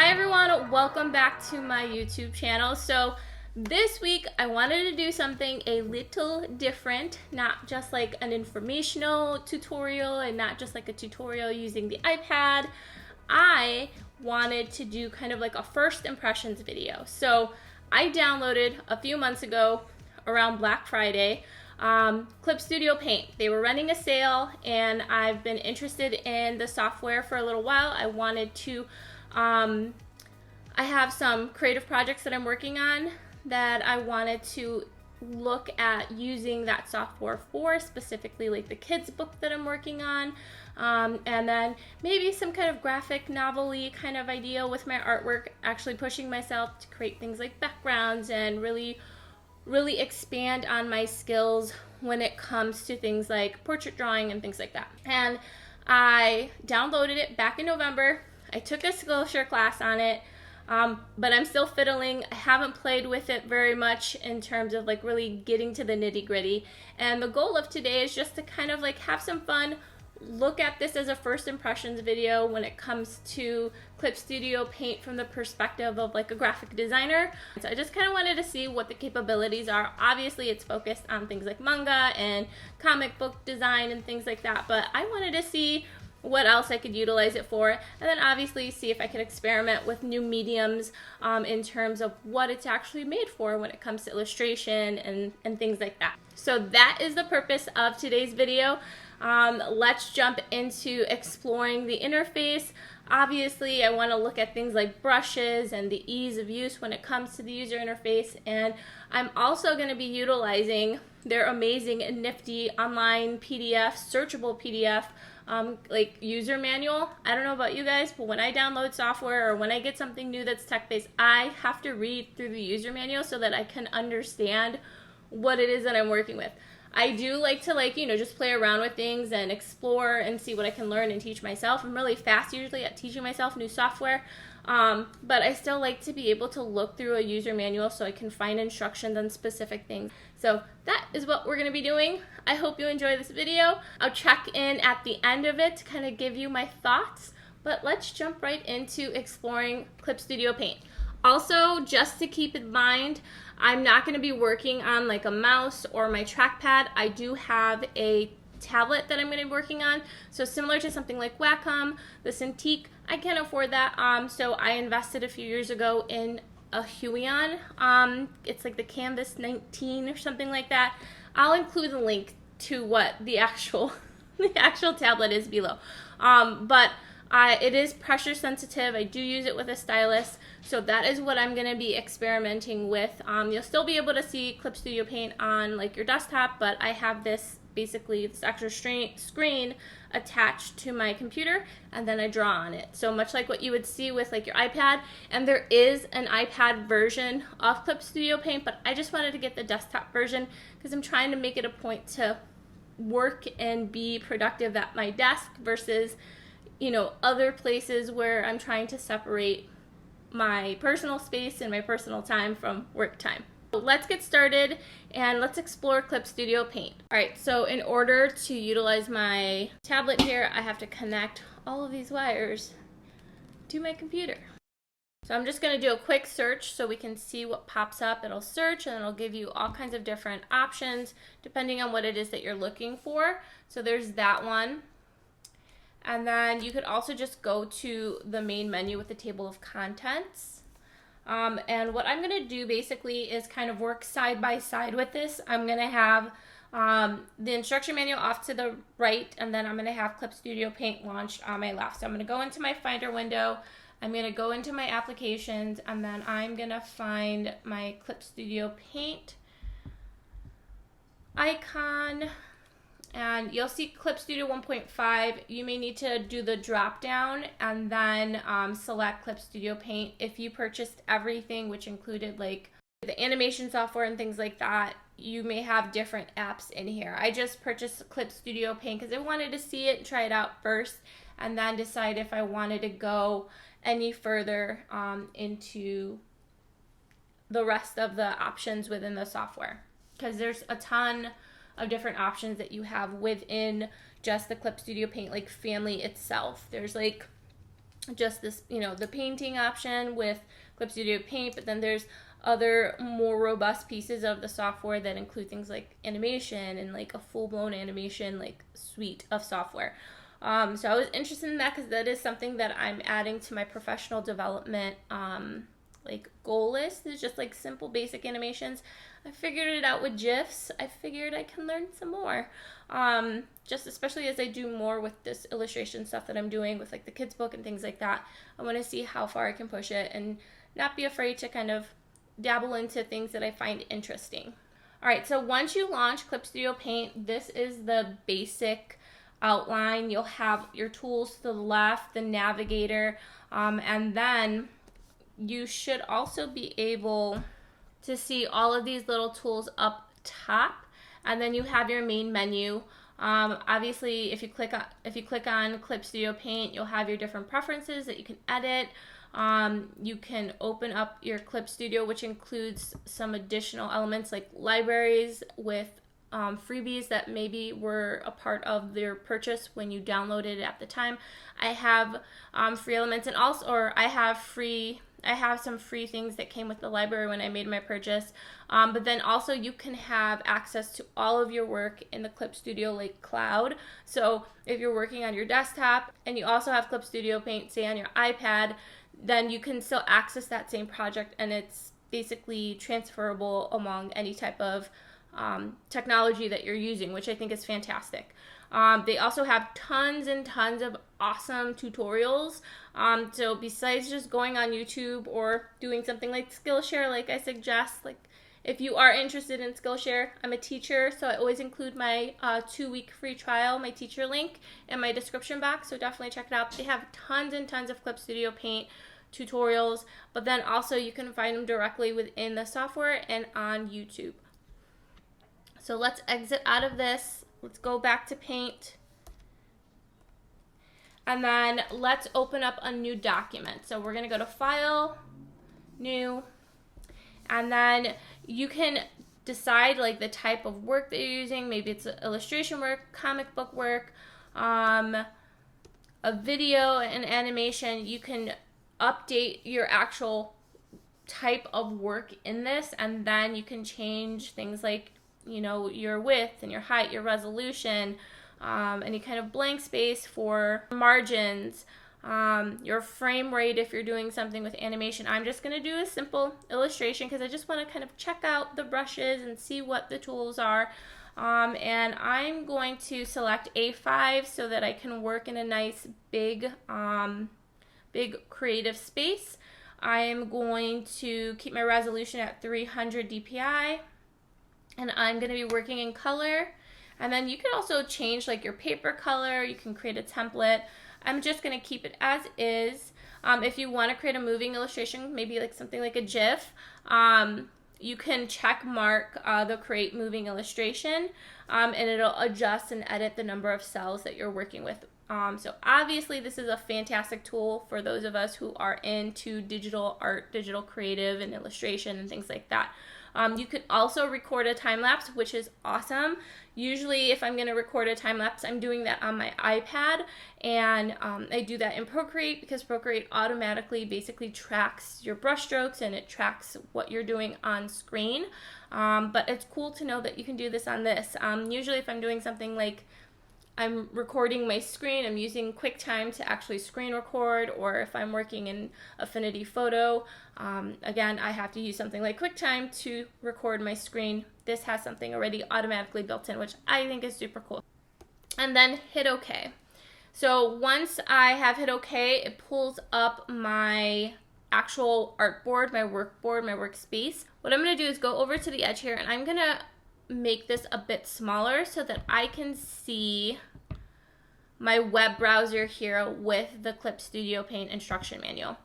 Hi everyone, welcome back to my YouTube channel. So this week I wanted to do something a little different, not just like an informational tutorial and not just like a tutorial using the iPad. I wanted to do kind of like a first impressions video. So I downloaded a few months ago around Black Friday Clip Studio Paint. They were running a sale and I've been interested in the software for a little while. I wanted to I have some creative projects that I'm working on that I wanted to look at using that software for, specifically like the kids book that I'm working on, and then maybe some kind of graphic novel-y kind of idea with my artwork, actually pushing myself to create things like backgrounds and really expand on my skills when it comes to things like portrait drawing and things like that. And I downloaded it back in November. I took a Skillshare class on it, but I'm still fiddling. I haven't played with it very much in terms of like really getting to the nitty-gritty. And the goal of today is just to kind of like have some fun, look at this as a first impressions video when it comes to Clip Studio Paint from the perspective of like a graphic designer. So I just kind of wanted to see what the capabilities are. Obviously it's focused on things like manga and comic book design and things like that, but I wanted to see what else I could utilize it for, and then obviously see if I could experiment with new mediums in terms of what it's actually made for when it comes to illustration and things like that. So that is the purpose of today's video. Let's jump into exploring the interface. Obviously I want to look at things like brushes and the ease of use when it comes to the user interface, and I'm also going to be utilizing their amazing and nifty online PDF, searchable PDF like user manual. I don't know about you guys, but when I download software or when I get something new that's tech-based, I have to read through the user manual so that I can understand what it is that I'm working with. I do like to just play around with things and explore and see what I can learn and teach myself. I'm really fast usually at teaching myself new software, but I still like to be able to look through a user manual so I can find instructions on specific things. So that is what we're going to be doing. I hope you enjoy this video. I'll check in at the end of it to kind of give you my thoughts, but let's jump right into exploring Clip Studio Paint. Also, just to keep in mind, I'm not going to be working on like a mouse or my trackpad. I do have a tablet that I'm going to be working on, so similar to something like Wacom, the Cintiq, I can't afford that, so I invested a few years ago in a Huion. It's like the Canvas 19 or something like that. I'll include the link to what the actual tablet is below, but it is pressure sensitive. I do use it with a stylus, so that is what I'm going to be experimenting with. You'll still be able to see Clip Studio Paint on like your desktop, but I have this extra screen attached to my computer, and then I draw on it. So much like what you would see with like your iPad, and there is an iPad version of Clip Studio Paint, but I just wanted to get the desktop version because I'm trying to make it a point to work and be productive at my desk versus other places where I'm trying to separate my personal space and my personal time from work time. Let's get started and let's explore Clip Studio Paint. Alright, so in order to utilize my tablet here, I have to connect all of these wires to my computer. So I'm just going to do a quick search so we can see what pops up. It'll search and it'll give you all kinds of different options depending on what it is that you're looking for. So there's that one. And then you could also just go to the main menu with the table of contents. And what I'm going to do basically is kind of work side by side with this. I'm going to have the instruction manual off to the right, and then I'm going to have Clip Studio Paint launched on my left. So I'm going to go into my Finder window. I'm going to go into my applications, and then I'm going to find my Clip Studio Paint icon. And you'll see Clip Studio 1.5. You may need to do the drop down and then select Clip Studio Paint. If you purchased everything, which included like the animation software and things like that, you may have different apps in here. I just purchased Clip Studio Paint because I wanted to see it and try it out first, and then decide if I wanted to go any further into the rest of the options within the software, because there's a ton of different options that you have within just the Clip Studio Paint like family itself. There's like just this, the painting option with Clip Studio Paint, but then there's other more robust pieces of the software that include things like animation and like a full-blown animation like suite of software. So I was interested in that because that is something that I'm adding to my professional development like goal list. Is just like simple basic animations. I figured it out with GIFs. I figured I can learn some more. Just especially as I do more with this illustration stuff that I'm doing with like the kids book and things like that. I want to see how far I can push it and not be afraid to kind of dabble into things that I find interesting. All right, so once you launch Clip Studio Paint, this is the basic outline. You'll have your tools to the left, the navigator, and then you should also be able to see all of these little tools up top, and then you have your main menu. Obviously, if you click on Clip Studio Paint, you'll have your different preferences that you can edit. You can open up your Clip Studio, which includes some additional elements like libraries with freebies that maybe were a part of their purchase when you downloaded it at the time. I have free elements, and also, or I have some free things that came with the library when I made my purchase. But then also you can have access to all of your work in the Clip Studio like cloud. So if you're working on your desktop and you also have Clip Studio Paint, say on your iPad, then you can still access that same project, and it's basically transferable among any type of technology that you're using, which I think is fantastic. They also have tons and tons of awesome tutorials. So besides just going on YouTube or doing something like Skillshare, like I suggest, like if you are interested in Skillshare, I'm a teacher, so I always include my 2-week free trial, my teacher link, in my description box, so definitely check it out. They have tons and tons of Clip Studio Paint tutorials, but then also you can find them directly within the software and on YouTube. So let's exit out of this. Let's go back to Paint. And then let's open up a new document. So we're going to go to File, New, and then you can decide like the type of work that you're using. Maybe it's illustration work, comic book work, a video and animation. You can update your actual type of work in this, and then you can change things like your width and your height, your resolution, any kind of blank space for margins, your frame rate if you're doing something with animation. I'm just going to do a simple illustration because I just want to kind of check out the brushes and see what the tools are. And I'm going to select A5 so that I can work in a nice big creative space. I am going to keep my resolution at 300 dpi. And I'm going to be working in color. And then you can also change like your paper color. You can create a template. I'm just going to keep it as is. If you want to create a moving illustration, maybe like something like a GIF, you can check mark the create moving illustration, and it'll adjust and edit the number of cells that you're working with. So obviously this is a fantastic tool for those of us who are into digital art, digital creative, and illustration and things like that. You can also record a time lapse, which is awesome. Usually if I'm going to record a time lapse, I'm doing that on my iPad, and I do that in Procreate because Procreate automatically basically tracks your brush strokes and it tracks what you're doing on screen. But it's cool to know that you can do this on this. Usually if I'm doing something like I'm recording my screen, I'm using QuickTime to actually screen record, or if I'm working in Affinity Photo, again, I have to use something like QuickTime to record my screen. This has something already automatically built in, which I think is super cool. And then hit OK. So once I have hit OK, it pulls up my actual artboard, my workboard, my workspace. What I'm going to do is go over to the edge here, and I'm going to make this a bit smaller so that I can see my web browser here with the Clip Studio Paint instruction manual.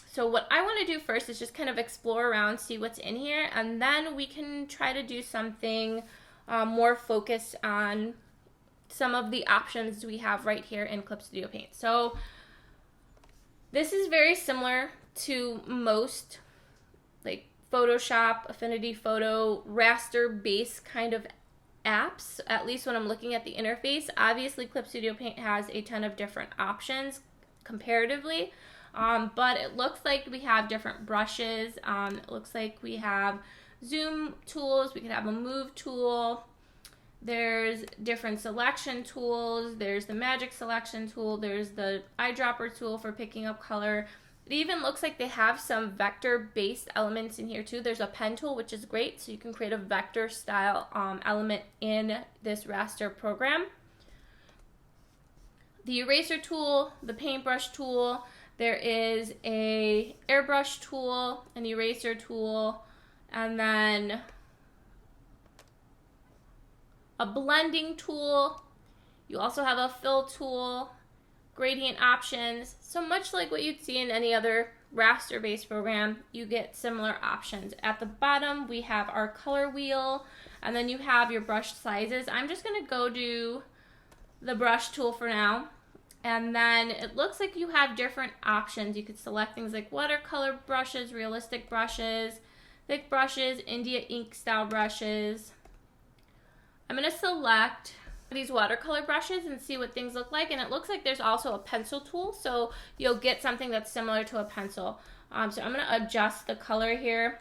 So what I want to do first is just kind of explore around, see what's in here, and then we can try to do something more focused on some of the options we have right here in Clip Studio Paint. So this is very similar to most like Photoshop, Affinity Photo, raster-based kind of apps, at least when I'm looking at the interface. Obviously, Clip Studio Paint has a ton of different options. comparatively. But it looks like we have different brushes. It looks like we have zoom tools. We could have a move tool. There's different selection tools. There's the magic selection tool. There's the eyedropper tool for picking up color. It even looks like they have some vector-based elements in here too. There's a pen tool, which is great, so you can create a vector style element in this raster program. The eraser tool, the paintbrush tool, there is a airbrush tool, an eraser tool, and then a blending tool. You also have a fill tool, gradient options. So much like what you'd see in any other raster-based program, you get similar options. At the bottom, we have our color wheel, and then you have your brush sizes. I'm just gonna go to the brush tool for now. And then it looks like you have different options. You could select things like watercolor brushes, realistic brushes, thick brushes, India ink style brushes. I'm going to select these watercolor brushes and see what things look like. And it looks like there's also a pencil tool, so you'll get something that's similar to a pencil. So I'm going to adjust the color here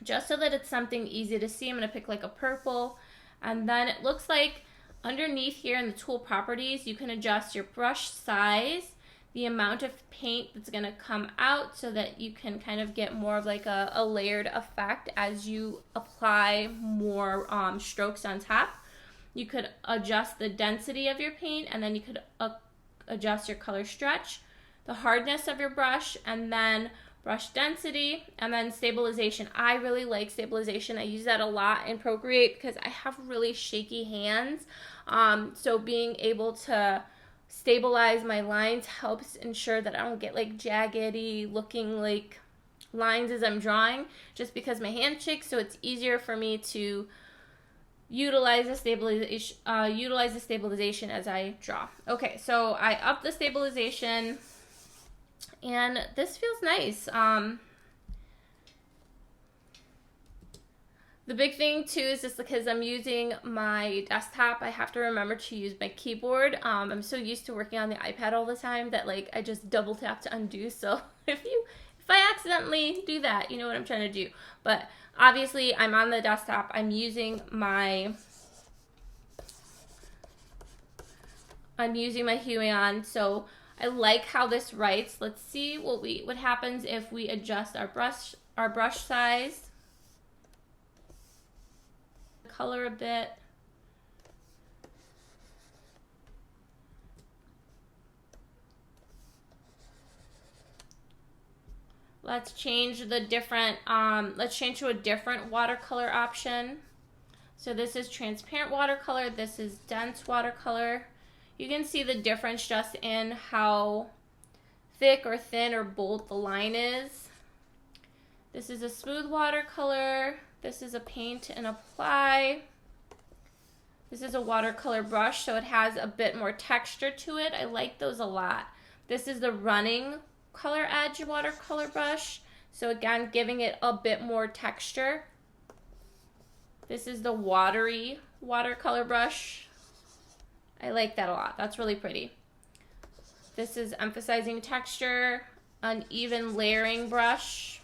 just so that it's something easy to see. I'm going to pick like a purple. And then it looks like underneath here in the tool properties, you can adjust your brush size, the amount of paint that's going to come out, so that you can kind of get more of like a layered effect as you apply more strokes on top. You could adjust the density of your paint, and then you could adjust your color stretch, the hardness of your brush, and then brush density, and then stabilization. I really like stabilization. I use that a lot in Procreate because I have really shaky hands. So being able to stabilize my lines helps ensure that I don't get like jaggedy looking like lines as I'm drawing, just because my hand shakes. So it's easier for me to utilize the stabilization as I draw. Okay, so I up the stabilization, and this feels nice. The big thing too is just because I'm using my desktop, I have to remember to use my keyboard. I'm so used to working on the iPad all the time that like I just double tap to undo. So if I accidentally do that, you know what I'm trying to do. But obviously I'm on the desktop. I'm using my Huion, so I like how this writes. Let's see what happens if we adjust our brush size, color a bit. Let's change to a different watercolor option. So this is transparent watercolor, this is dense watercolor. You can see the difference just in how thick or thin or bold the line is. This is a smooth watercolor. This is a paint and apply. This is a watercolor brush, so it has a bit more texture to it. I like those a lot. This is the running color edge watercolor brush, so again, giving it a bit more texture. This is the watery watercolor brush. I like that a lot. That's really pretty. This is emphasizing texture, uneven layering brush.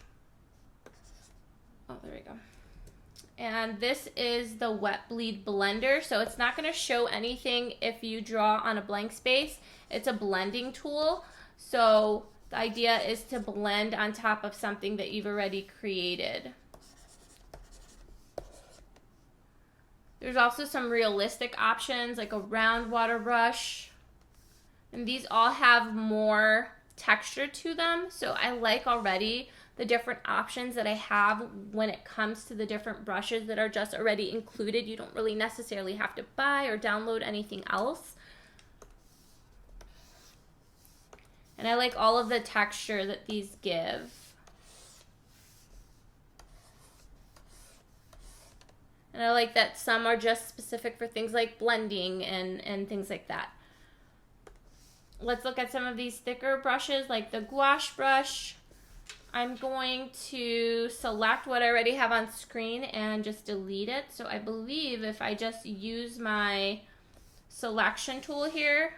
Oh, there we go. And this is the wet bleed blender, so it's not going to show anything if you draw on a blank space. It's a blending tool, so the idea is to blend on top of something that you've already created. There's also some realistic options like a round water brush, and these all have more texture to them, so I like already the different options that I have when it comes to the different brushes that are just already included. You don't really necessarily have to buy or download anything else. And I like all of the texture that these give. And I like that some are just specific for things like blending and things like that. Let's look at some of these thicker brushes like the gouache brush. I'm going to select what I already have on screen and just delete it. So I believe if I just use my selection tool here,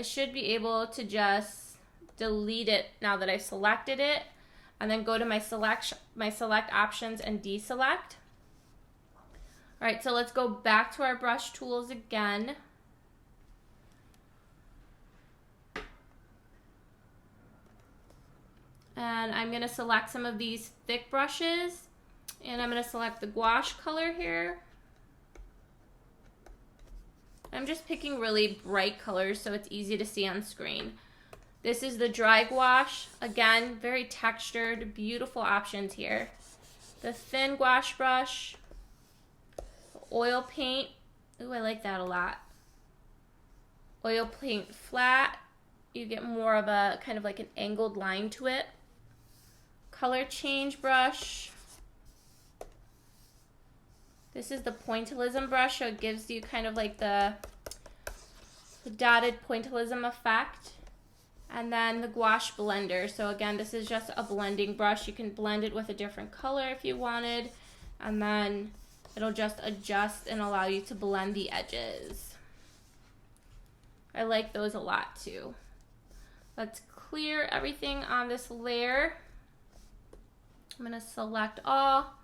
I should be able to just delete it now that I've selected it, and then go to my select options and deselect. All right, so let's go back to our brush tools again. And I'm going to select some of these thick brushes, and I'm going to select the gouache color here. I'm just picking really bright colors so it's easy to see on screen. This is the dry gouache. Again, very textured, beautiful options here. The thin gouache brush, the oil paint. Ooh, I like that a lot. Oil paint flat. You get more of a kind of like an angled line to it. Color change brush. This is the pointillism brush, so it gives you kind of like the dotted pointillism effect. And then the gouache blender. So again, this is just a blending brush. You can blend it with a different color if you wanted. And then it'll just adjust and allow you to blend the edges. I like those a lot too. Let's clear everything on this layer. I'm going to select all.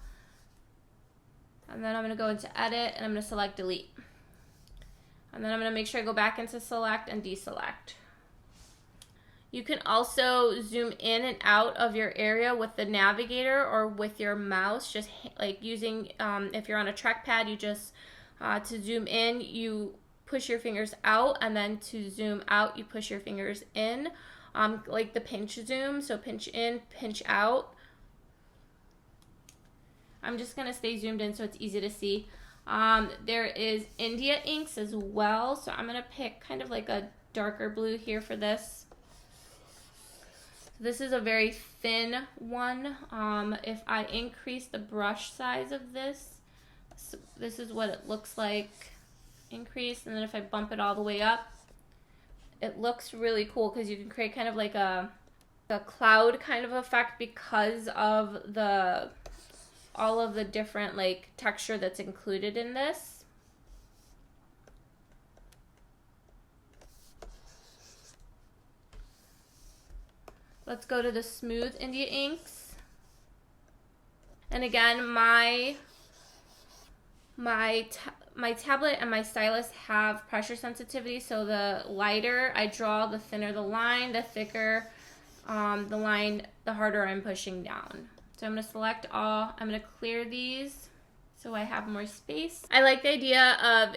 And then I'm going to go into edit and I'm going to select delete. And then I'm going to make sure I go back into select and deselect. You can also zoom in and out of your area with the navigator or with your mouse, just like using, if you're on a trackpad, you just, to zoom in, you push your fingers out, and then to zoom out, you push your fingers in, like the pinch zoom, so pinch in, pinch out. I'm just going to stay zoomed in so it's easy to see. There is India inks as well, so I'm going to pick kind of like a darker blue here for this. This is a very thin one. If I increase the brush size of this, so this is what it looks like. Increase, and then if I bump it all the way up, it looks really cool because you can create kind of like a cloud kind of effect because of all of the different like texture that's included in this. Let's go to the smooth India inks. And again, my tablet and my stylus have pressure sensitivity, so the lighter I draw, the thinner the line, the thicker the line, the harder I'm pushing down. So I'm going to select all. I'm going to clear these so I have more space. I like the idea of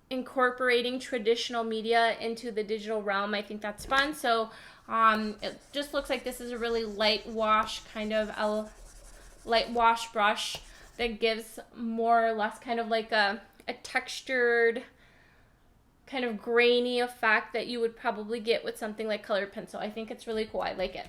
incorporating traditional media into the digital realm. I think that's fun. So it just looks like this is a really light wash kind of light wash brush that gives more or less kind of like a textured kind of grainy effect that you would probably get with something like colored pencil. I think it's really cool. I like it.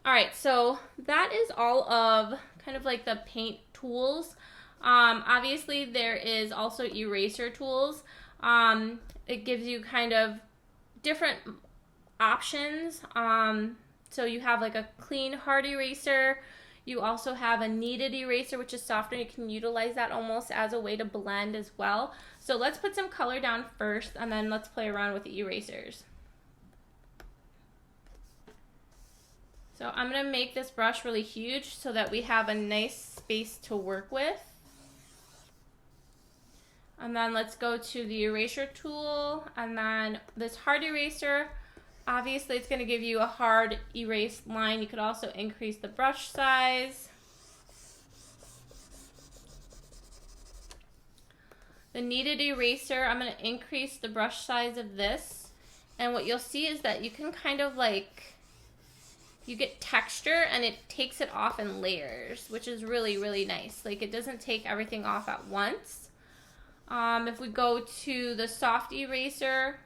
All right, so that is all of kind of like the paint tools. Obviously there is also eraser tools. It gives you kind of different options. So you have like a clean hard eraser. You also have a kneaded eraser, which is softer. You can utilize that almost as a way to blend as well. So let's put some color down first, and then let's play around with the erasers. So I'm going to make this brush really huge so that we have a nice space to work with. And then let's go to the eraser tool, and then this hard eraser. Obviously, it's going to give you a hard erase line. You could also increase the brush size. The kneaded eraser, I'm going to increase the brush size of this. And what you'll see is that you can kind of like, you get texture and it takes it off in layers, which is really, really nice. Like it doesn't take everything off at once. If we go to the soft eraser,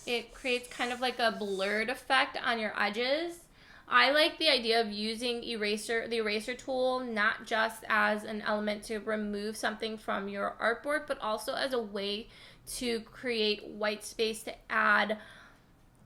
it creates kind of like a blurred effect on your edges. I like the idea of using the eraser tool, not just as an element to remove something from your artboard, but also as a way to create white space to add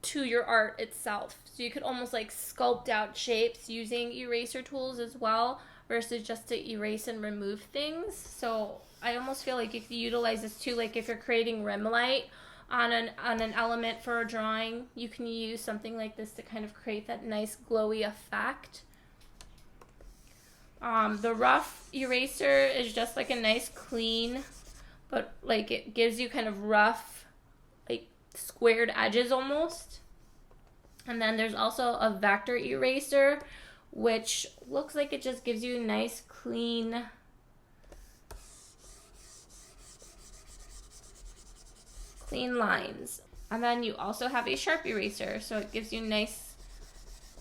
to your art itself. So you could almost like sculpt out shapes using eraser tools as well, versus just to erase and remove things. So I almost feel like you could utilize this too, like if you're creating rim light on an element for a drawing, you can use something like this to kind of create that nice glowy effect. The rough eraser is just like a nice clean, but like it gives you kind of rough, like squared edges almost. And then there's also a vector eraser, which looks like it just gives you nice clean lines. And then you also have a sharp eraser, so it gives you nice,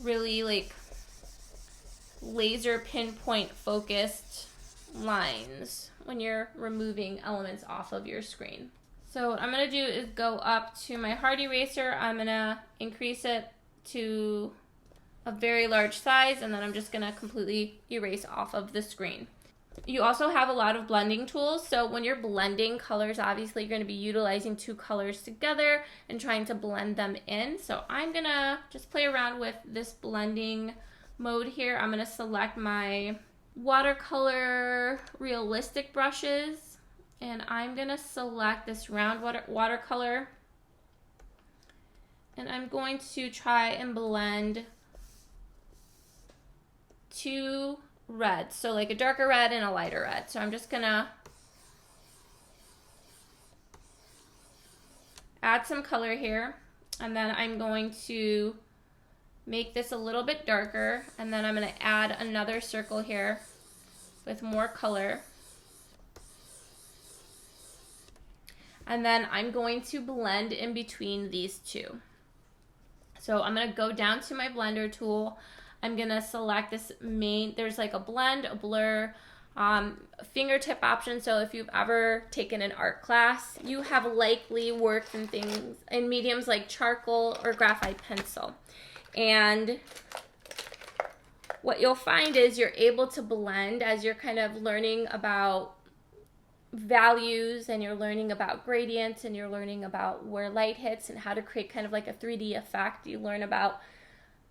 really like laser pinpoint focused lines when you're removing elements off of your screen. So what I'm going to do is go up to my hard eraser. I'm going to increase it to a very large size, and then I'm just going to completely erase off of the screen. You also have a lot of blending tools. So when you're blending colors, obviously you're going to be utilizing two colors together and trying to blend them in. So I'm going to just play around with this blending mode here. I'm going to select my watercolor realistic brushes, and I'm going to select this round watercolor, and I'm going to try and blend two reds, so like a darker red and a lighter red. So I'm just gonna add some color here, and then I'm going to make this a little bit darker, and then I'm going to add another circle here with more color, and then I'm going to blend in between these two. So I'm going to go down to my blender tool. I'm going to select this main, there's like a blend, a blur, fingertip option. So if you've ever taken an art class, you have likely worked in things in mediums like charcoal or graphite pencil. And what you'll find is you're able to blend as you're kind of learning about values, and you're learning about gradients, and you're learning about where light hits and how to create kind of like a 3D effect. You learn about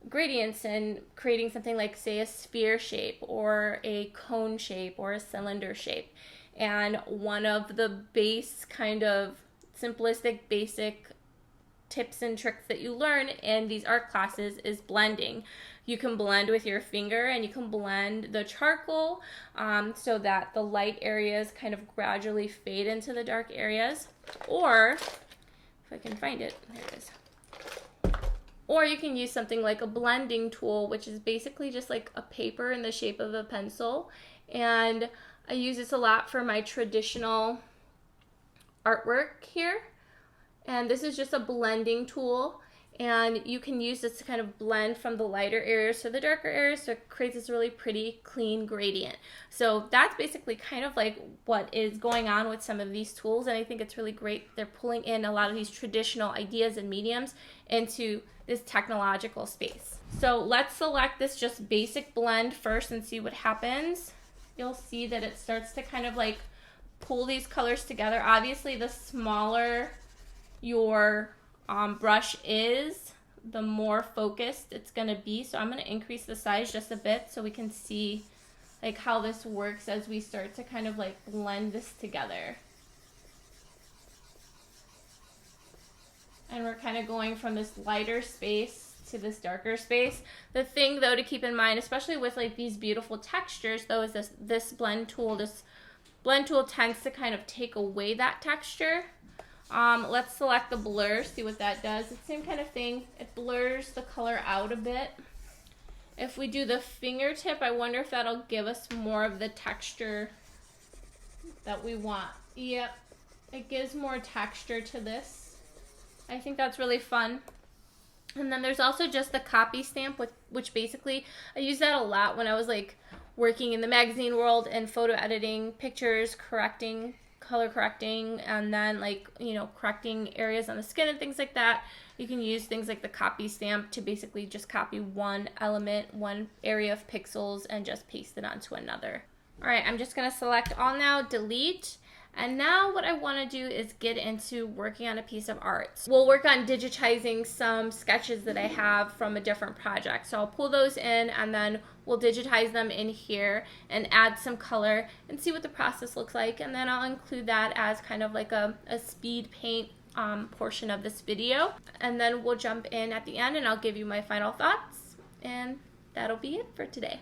gradients and creating something like, say, a sphere shape or a cone shape or a cylinder shape. And one of the base kind of simplistic basic tips and tricks that you learn in these art classes is blending. You can blend with your finger, and you can blend the charcoal so that the light areas kind of gradually fade into the dark areas. Or, if I can find it, there it is. Or you can use something like a blending tool, which is basically just like a paper in the shape of a pencil. And I use this a lot for my traditional artwork here. And this is just a blending tool. And you can use this to kind of blend from the lighter areas to the darker areas, so it creates this really pretty, clean gradient. So that's basically kind of like what is going on with some of these tools, and I think it's really great. They're pulling in a lot of these traditional ideas and mediums into this technological space. So let's select this just basic blend first and see what happens. You'll see that it starts to kind of like pull these colors together. Obviously, the smaller your brush is, the more focused it's going to be. So I'm going to increase the size just a bit so we can see like how this works as we start to kind of like blend this together. And we're kind of going from this lighter space to this darker space. The thing though to keep in mind, especially with like these beautiful textures though, is this blend tool tends to kind of take away that texture. Let's select the blur, see what that does. It's the same kind of thing. It blurs the color out a bit. If we do the fingertip, I wonder if that'll give us more of the texture that we want. Yep, it gives more texture to this. I think that's really fun. And then there's also just the copy stamp, which basically, I use that a lot when I was like working in the magazine world and photo editing pictures, color correcting, and then like, you know, correcting areas on the skin and things like that. You can use things like the copy stamp to basically just copy one element, one area of pixels, and just paste it onto another. All right, I'm just gonna select all now, delete, And now what I want to do is get into working on a piece of art. We'll work on digitizing some sketches that I have from a different project. So I'll pull those in and then we'll digitize them in here and add some color and see what the process looks like. And then I'll include that as kind of like a speed paint portion of this video. And then we'll jump in at the end and I'll give you my final thoughts. And that'll be it for today.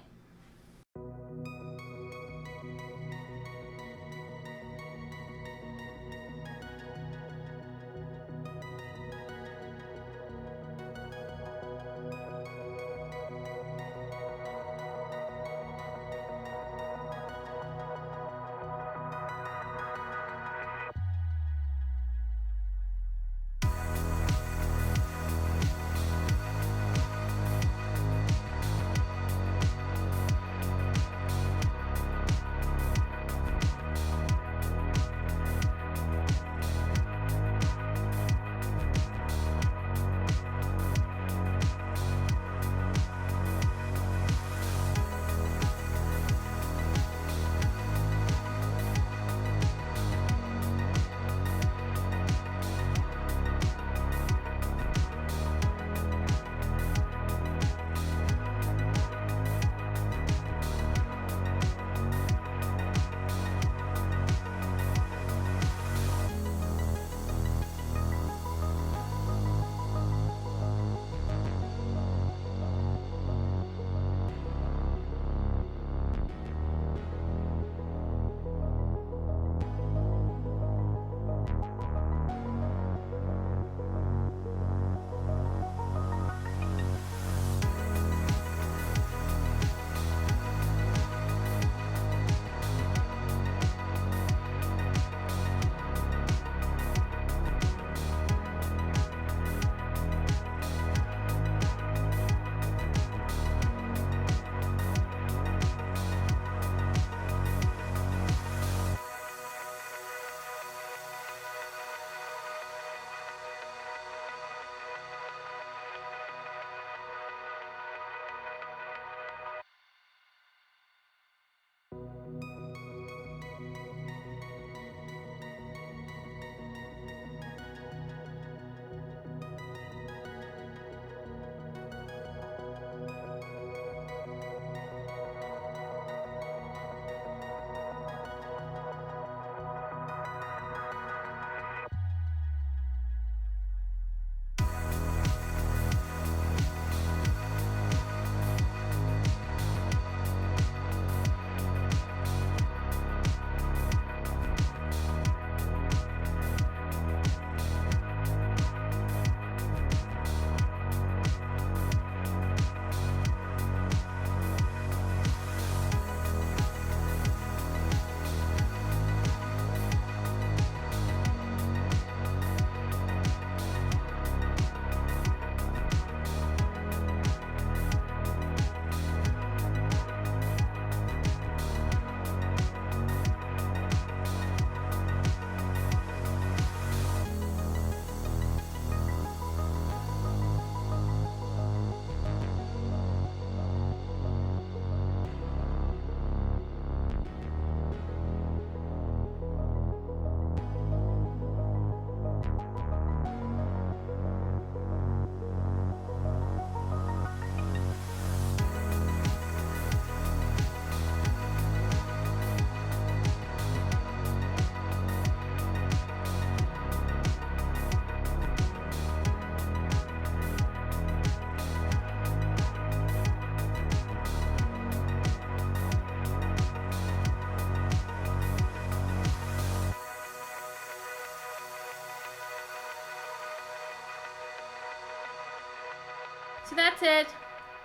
So that's it,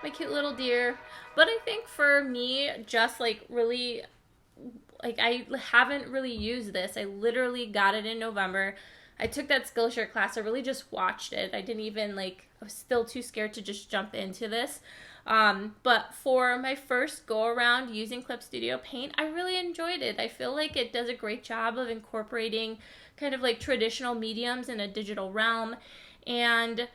my cute little deer. But I think for me, just like really, like I haven't really used this. I literally got it in November. I took that Skillshare class. I really just watched it. I didn't even I was still too scared to just jump into this. But for my first go around using Clip Studio Paint, I really enjoyed it. I feel like it does a great job of incorporating kind of like traditional mediums in a digital realm. And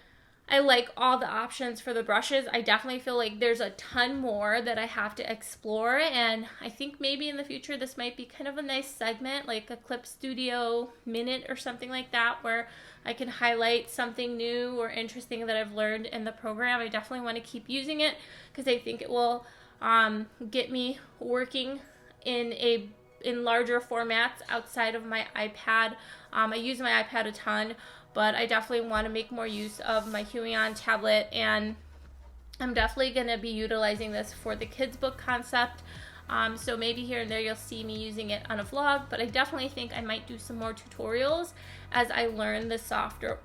I like all the options for the brushes. I definitely feel like there's a ton more that I have to explore, and I think maybe in the future this might be kind of a nice segment, like a Clip Studio minute or something like that, where I can highlight something new or interesting that I've learned in the program. I definitely want to keep using it because I think it will get me working in larger formats outside of my iPad. I use my iPad a ton, but I definitely want to make more use of my Huion Tablet, and I'm definitely going to be utilizing this for the kids book concept. So maybe here and there you'll see me using it on a vlog, but I definitely think I might do some more tutorials as I learn the software,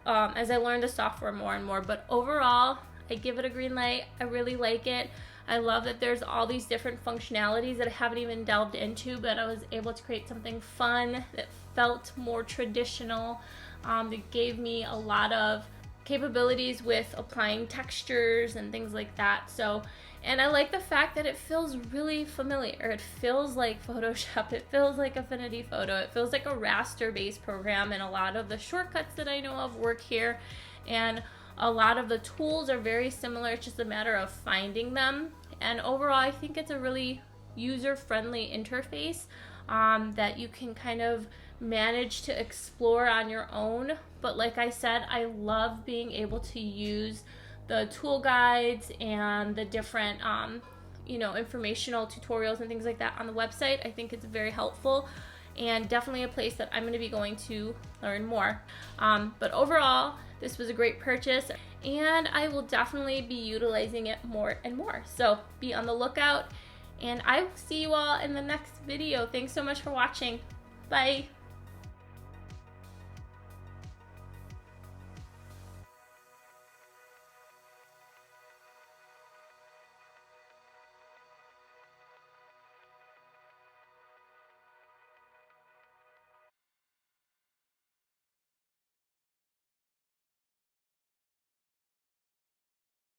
more and more. But overall, I give it a green light. I really like it. I love that there's all these different functionalities that I haven't even delved into, but I was able to create something fun that felt more traditional, that gave me a lot of capabilities with applying textures and things like that. So, and I like the fact that it feels really familiar. It feels like Photoshop. It feels like Affinity Photo. It feels like a raster-based program, and a lot of the shortcuts that I know of work here. And a lot of the tools are very similar. It's just a matter of finding them. And overall, I think it's a really user-friendly interface that you can kind of manage to explore on your own. But like I said, I love being able to use the tool guides and the different informational tutorials and things like that on the website. I think it's very helpful and definitely a place that I'm going to be going to learn more. But overall, this was a great purchase, and I will definitely be utilizing it more and more. So be on the lookout, and I will see you all in the next video. Thanks so much for watching. Bye.